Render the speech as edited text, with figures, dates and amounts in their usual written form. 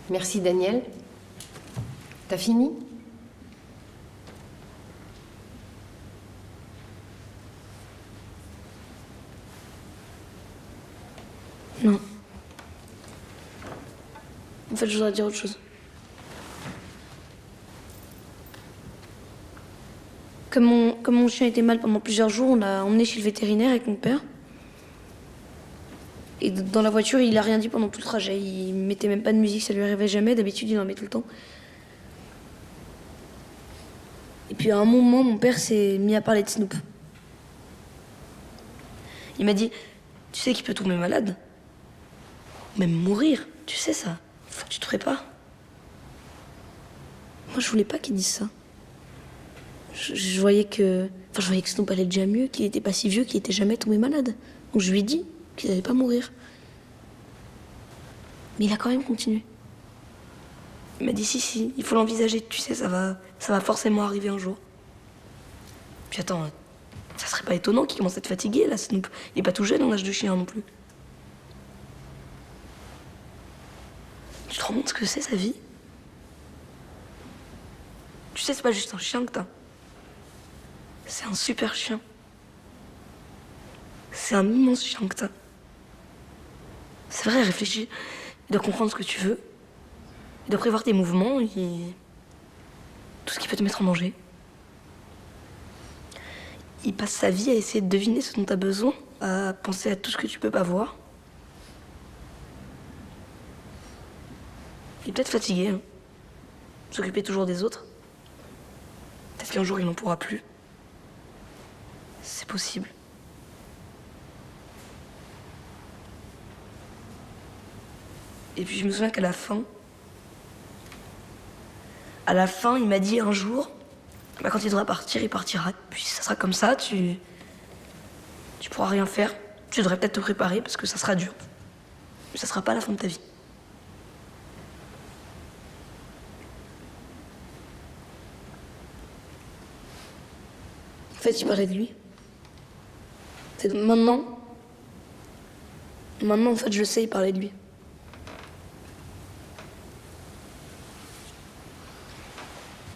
Merci Daniel. T'as fini? Non. En fait, je voudrais dire autre chose. Comme mon chien était mal pendant plusieurs jours, on l'a emmené chez le vétérinaire avec mon père. Et dans la voiture, il a rien dit pendant tout le trajet. Il mettait même pas de musique, ça lui arrivait jamais. D'habitude, il en met tout le temps. Et puis à un moment, mon père s'est mis à parler de Snoop. Il m'a dit, tu sais qu'il peut tomber malade? Même mourir, tu sais ça. Faut que tu te prépares. Moi, je voulais pas qu'il dise ça. Je voyais que... Enfin, je voyais que Snoop allait déjà mieux, qu'il était pas si vieux, qu'il était jamais tombé malade. Donc je lui ai dit qu'il allait pas mourir. Mais il a quand même continué. Il m'a dit si, il faut l'envisager, tu sais, ça va forcément arriver un jour. Puis attends, ça serait pas étonnant qu'il commence à être fatigué, là, Snoop. Il est pas tout jeune en âge de chien non plus. Tu te rends compte ce que c'est, sa vie? Tu sais, c'est pas juste un chien que t'as. C'est un super chien. C'est un immense chien que t'as. C'est vrai, réfléchis. Il doit comprendre ce que tu veux. Il doit prévoir tes mouvements et tout ce qui peut te mettre en danger. Il passe sa vie à essayer de deviner ce dont t'as besoin, à penser à tout ce que tu peux pas voir. Il est peut-être fatigué, hein. S'occuper toujours des autres. Peut-être qu'un jour il n'en pourra plus. C'est possible. Et puis je me souviens qu'à la fin, il m'a dit un jour, bah, quand il devra partir, il partira. Puis ça sera comme ça, tu pourras rien faire. Tu devrais peut-être te préparer parce que ça sera dur. Mais ça sera pas la fin de ta vie. En fait, il parlait de lui. C'est maintenant, en fait, je le sais, il parlait de lui.